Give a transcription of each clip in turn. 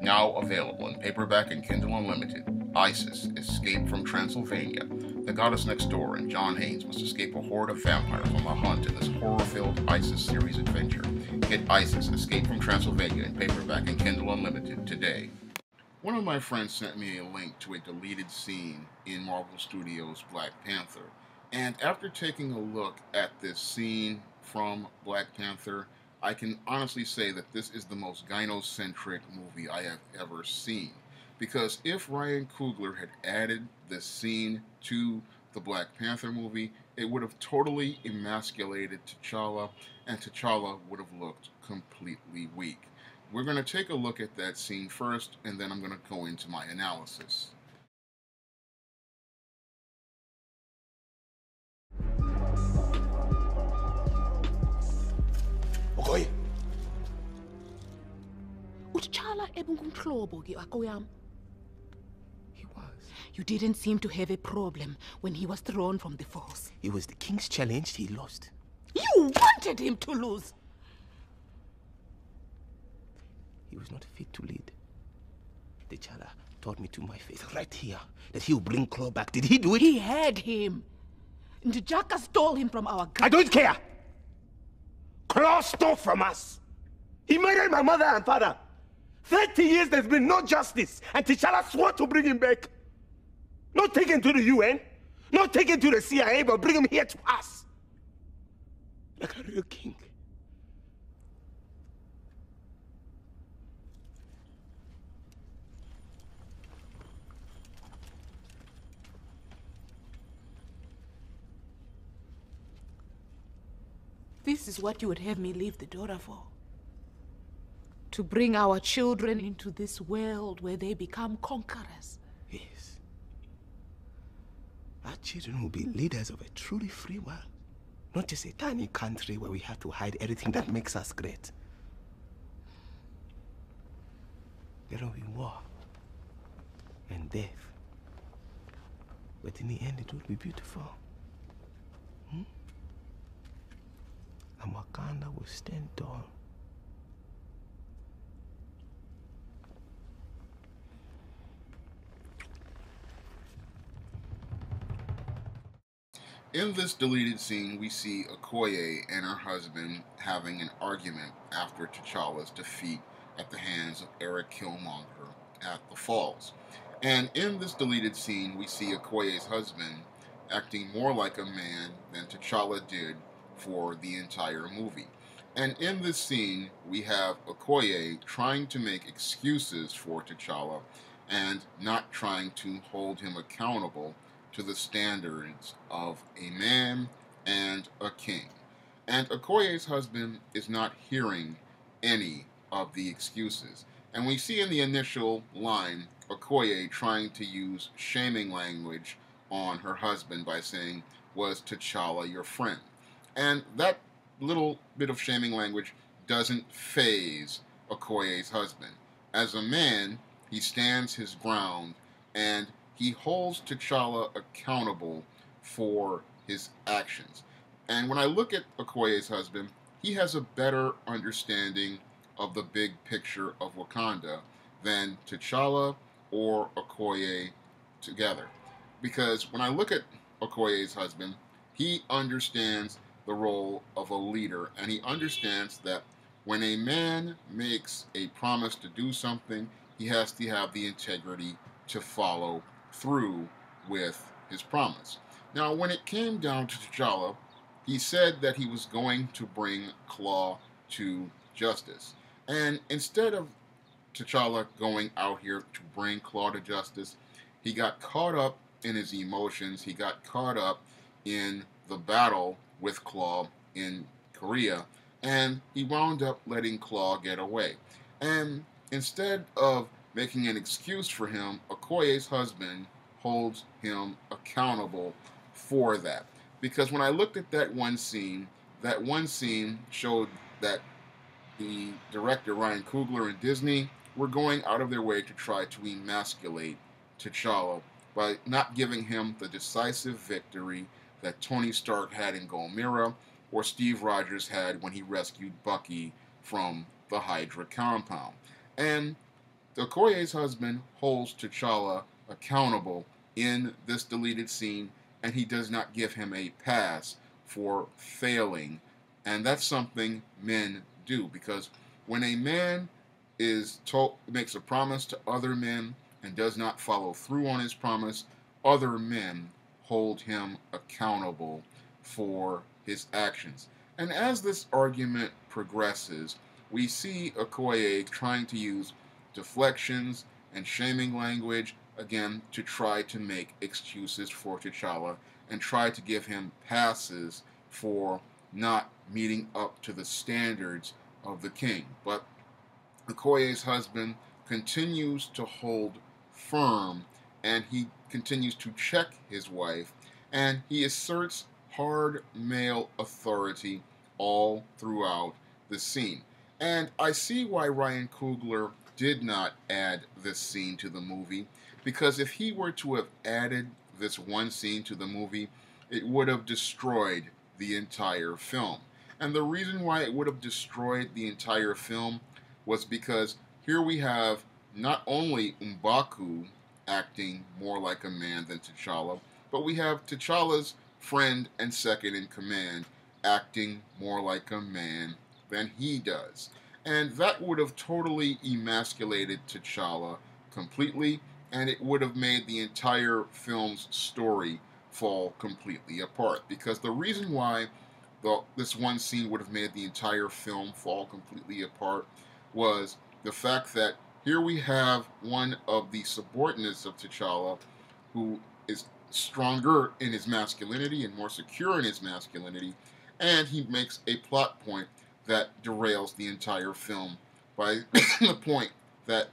Now available in paperback and Kindle Unlimited, Isis, Escape from Transylvania. The goddess next door and John Haynes must escape a horde of vampires on the hunt in this horror-filled Isis series adventure. Get Isis, Escape from Transylvania in paperback and Kindle Unlimited today. One of my friends sent me a link to a deleted scene in Marvel Studios' Black Panther, and after taking a look at this scene from Black Panther, I can honestly say that this is the most gynocentric movie I have ever seen. Because if Ryan Coogler had added this scene to the Black Panther movie, it would have totally emasculated T'Challa, and T'Challa would have looked completely weak. We're going to take a look at that scene first, and then I'm going to go into my analysis. Okoye. T'Challa ebungumhlobo ke wako yam. He was. You didn't seem to have a problem when he was thrown from the force. It was the king's challenge, he lost. You wanted him to lose. He was not fit to lead. T'Challa told me to my face right here that he'll bring Claw back. Did he do it? He had him. Njaka stole him from our I don't care! Claw stole from us! He murdered my mother and father! 30 years there's been no justice, and T'Challa swore to bring him back. Not take him to the UN, not take him to the CIA, but bring him here to us. Like a real king. This is what you would have me leave the daughter for. To bring our children into this world where they become conquerors. Yes. Our children will be leaders of a truly free world. Not just a tiny country where we have to hide everything that makes us great. There will be war and death. But in the end, it will be beautiful. And Wakanda will stand tall. In this deleted scene, we see Okoye and her husband having an argument after T'Challa's defeat at the hands of Eric Killmonger at the Falls. And in this deleted scene, we see Okoye's husband acting more like a man than T'Challa did for the entire movie. And in this scene, we have Okoye trying to make excuses for T'Challa and not trying to hold him accountable to the standards of a man and a king. And Okoye's husband is not hearing any of the excuses. And we see in the initial line Okoye trying to use shaming language on her husband by saying, "Was T'Challa your friend?" And that little bit of shaming language doesn't faze Okoye's husband. As a man, he stands his ground and he holds T'Challa accountable for his actions. And when I look at Okoye's husband, he has a better understanding of the big picture of Wakanda than T'Challa or Okoye together. Because when I look at Okoye's husband, he understands the role of a leader, and he understands that when a man makes a promise to do something, he has to have the integrity to follow through with his promise. Now, when it came down to T'Challa, he said that he was going to bring Claw to justice. And instead of T'Challa going out here to bring Claw to justice, he got caught up in his emotions. He got caught up in the battle with Claw in Korea, and he wound up letting Claw get away. And instead of making an excuse for him, Okoye's husband holds him accountable for that. Because when I looked at that one scene showed that the director Ryan Coogler and Disney were going out of their way to try to emasculate T'Challa by not giving him the decisive victory that Tony Stark had in Gulmira or Steve Rogers had when he rescued Bucky from the Hydra compound. And Okoye's husband holds T'Challa accountable in this deleted scene, and he does not give him a pass for failing. And that's something men do, because when a man makes a promise to other men and does not follow through on his promise, other men hold him accountable for his actions. And as this argument progresses, we see Okoye trying to use deflections and shaming language, again, to try to make excuses for T'Challa and try to give him passes for not meeting up to the standards of the king. But Okoye's husband continues to hold firm, and he continues to check his wife, and he asserts hard male authority all throughout the scene. And I see why Ryan Coogler did not add this scene to the movie, because if he were to have added this one scene to the movie, it would have destroyed the entire film. And the reason why it would have destroyed the entire film was because here we have not only M'Baku acting more like a man than T'Challa, but we have T'Challa's friend and second in command acting more like a man than he does. And that would have totally emasculated T'Challa completely, and it would have made the entire film's story fall completely apart. Because the reason why this one scene would have made the entire film fall completely apart was the fact that here we have one of the subordinates of T'Challa who is stronger in his masculinity and more secure in his masculinity, and he makes a plot point that derails the entire film by the point that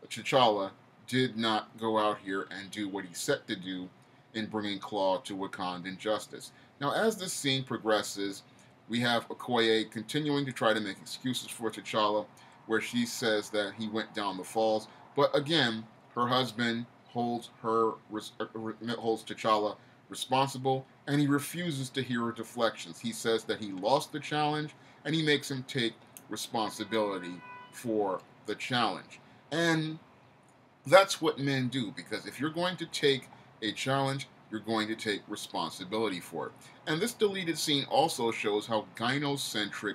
T'Challa did not go out here and do what he set to do in bringing Claw to Wakandan justice. Now, as this scene progresses, we have Okoye continuing to try to make excuses for T'Challa, where she says that he went down the falls. But again, her husband holds T'Challa responsible, and he refuses to hear her deflections. He says that he lost the challenge, and he makes him take responsibility for the challenge. And that's what men do, because if you're going to take a challenge, you're going to take responsibility for it. And this deleted scene also shows how gynocentric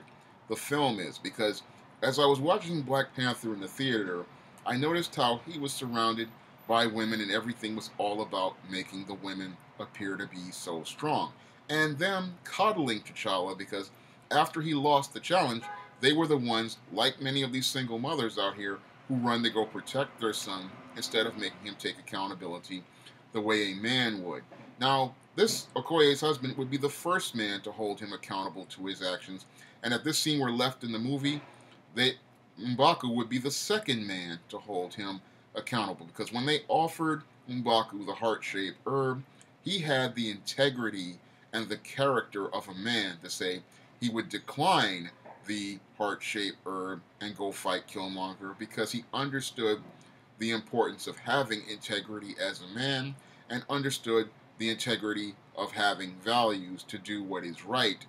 the film is, because as I was watching Black Panther in the theater, I noticed how he was surrounded by women and everything was all about making the women appear to be so strong. And them coddling T'Challa, because after he lost the challenge, they were the ones, like many of these single mothers out here, who run to go protect their son instead of making him take accountability the way a man would. Now, this Okoye's husband would be the first man to hold him accountable to his actions, and if this scene were left in the movie, M'Baku would be the second man to hold him accountable, because when they offered M'Baku the heart-shaped herb, he had the integrity and the character of a man to say he would decline the heart-shaped herb and go fight Killmonger, because he understood the importance of having integrity as a man and understood the integrity of having values to do what is right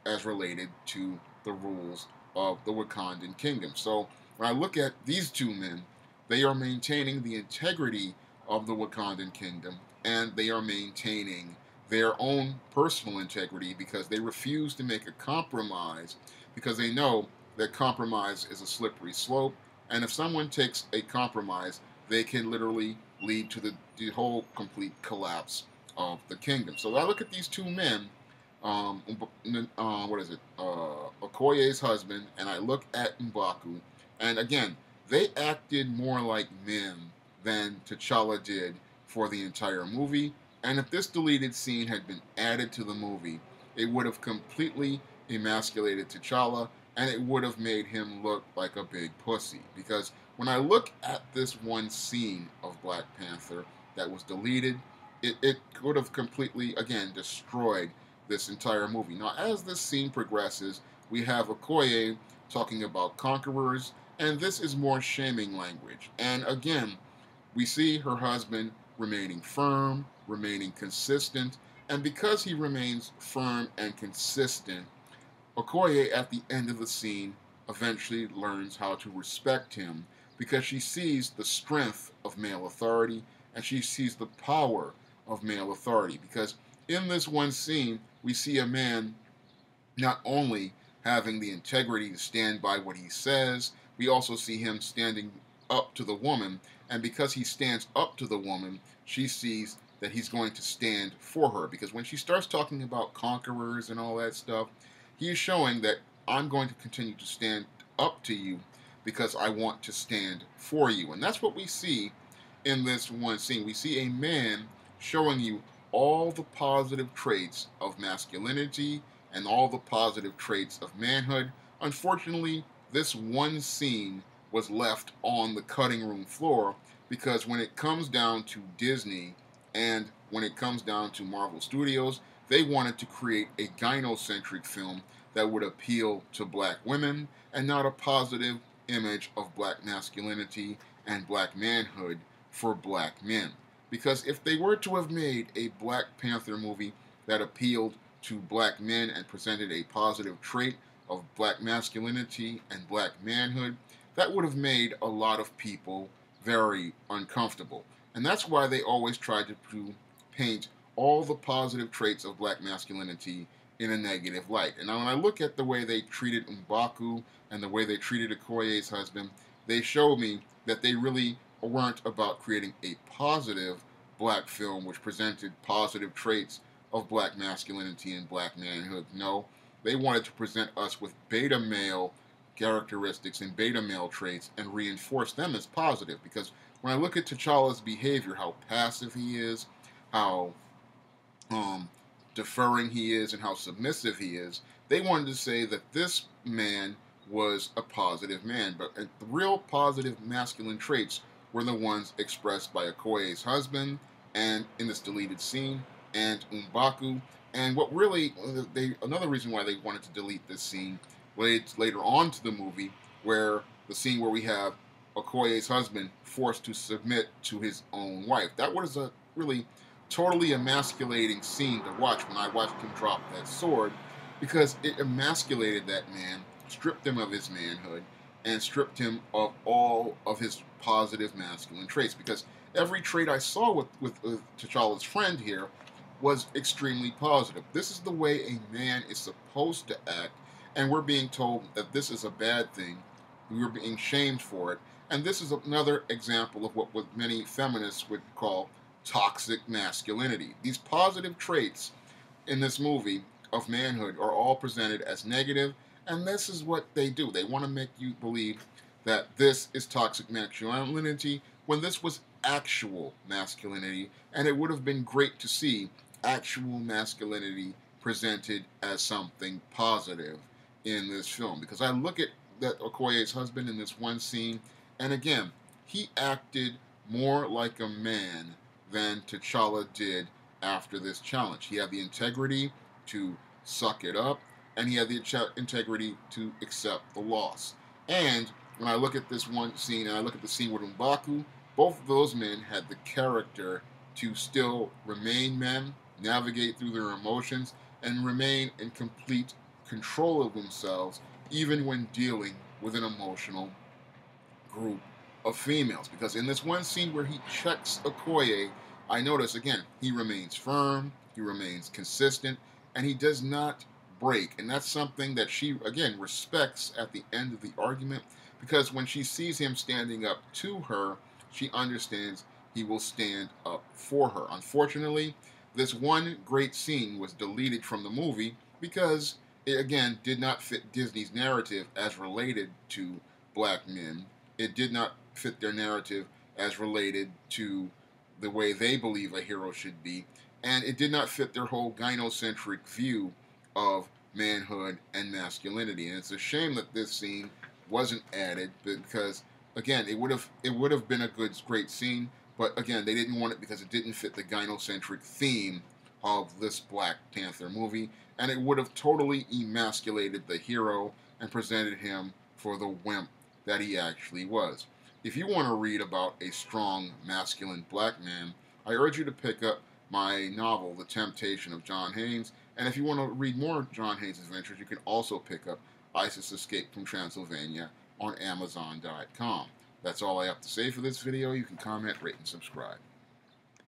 as related to the rules of the Wakandan kingdom. So when I look at these two men, they are maintaining the integrity of the Wakandan kingdom, and they are maintaining their own personal integrity, because they refuse to make a compromise, because they know that compromise is a slippery slope, and if someone takes a compromise, they can literally lead to the whole complete collapse of the kingdom. So I look at these two men, Okoye's husband, and I look at M'Baku, and again, they acted more like men than T'Challa did for the entire movie. And if this deleted scene had been added to the movie, it would have completely emasculated T'Challa, and it would have made him look like a big pussy. Because when I look at this one scene of Black Panther that was deleted, it could have completely, again, destroyed this entire movie. Now, as this scene progresses, we have Okoye talking about conquerors, and this is more shaming language. And again, we see her husband remaining firm, remaining consistent, and because he remains firm and consistent, Okoye, at the end of the scene, eventually learns how to respect him, because she sees the strength of male authority and she sees the power of male authority. Because in this one scene, we see a man not only having the integrity to stand by what he says, we also see him standing up to the woman. And because he stands up to the woman, she sees that he's going to stand for her. Because when she starts talking about conquerors and all that stuff, he is showing that I'm going to continue to stand up to you because I want to stand for you. And that's what we see in this one scene. We see a man showing you all the positive traits of masculinity and all the positive traits of manhood. Unfortunately, this one scene was left on the cutting room floor because when it comes down to Disney and when it comes down to Marvel Studios, they wanted to create a gynocentric film that would appeal to black women and not a positive image of black masculinity and black manhood for black men. Because if they were to have made a Black Panther movie that appealed to black men and presented a positive trait of black masculinity and black manhood, that would have made a lot of people very uncomfortable. And that's why they always tried to paint all the positive traits of black masculinity in a negative light. And now when I look at the way they treated M'Baku and the way they treated Okoye's husband, they show me that they really weren't about creating a positive black film which presented positive traits of black masculinity and black manhood. No, they wanted to present us with beta male characteristics and beta male traits and reinforce them as positive. Because when I look at T'Challa's behavior, how passive he is, how deferring he is, and how submissive he is, they wanted to say that this man was a positive man. But the real positive masculine traits were the ones expressed by Okoye's husband and in this deleted scene and M'Baku. And what really, another reason why they wanted to delete this scene later on to the movie, where the scene where we have Okoye's husband forced to submit to his own wife. That was a really totally emasculating scene to watch when I watched him drop that sword, because it emasculated that man, stripped him of his manhood, and stripped him of all of his positive masculine traits. Because every trait I saw with T'Challa's friend here was extremely positive. This is the way a man is supposed to act, and we're being told that this is a bad thing. We're being shamed for it. And this is another example of what many feminists would call toxic masculinity. These positive traits in this movie of manhood are all presented as negative, and this is what they do. They want to make you believe that this is toxic masculinity when this was actual masculinity, and it would have been great to see actual masculinity presented as something positive in this film. Because I look at that Okoye's husband in this one scene, and again, he acted more like a man than T'Challa did after this challenge. He had the integrity to suck it up, and he had the integrity to accept the loss. And when I look at this one scene, and I look at the scene with M'Baku, both of those men had the character to still remain men, navigate through their emotions, and remain in complete control of themselves, even when dealing with an emotional group of females. Because in this one scene where he checks Okoye, I notice again, he remains firm, he remains consistent, and he does not break. And that's something that she, again, respects at the end of the argument, because when she sees him standing up to her, she understands he will stand up for her. Unfortunately, this one great scene was deleted from the movie because it, again, did not fit Disney's narrative as related to black men. It did not fit their narrative as related to the way they believe a hero should be, and it did not fit their whole gynocentric view of manhood and masculinity. And it's a shame that this scene wasn't added, because again, it would have been a great scene, but again, they didn't want it because it didn't fit the gynocentric theme of this Black Panther movie, and it would have totally emasculated the hero and presented him for the wimp that he actually was. If you want to read about a strong, masculine black man, I urge you to pick up my novel, The Temptation of John Haynes. And if you want to read more John Haynes' adventures, you can also pick up Isis Escaped from Transylvania on Amazon.com. That's all I have to say for this video. You can comment, rate, and subscribe.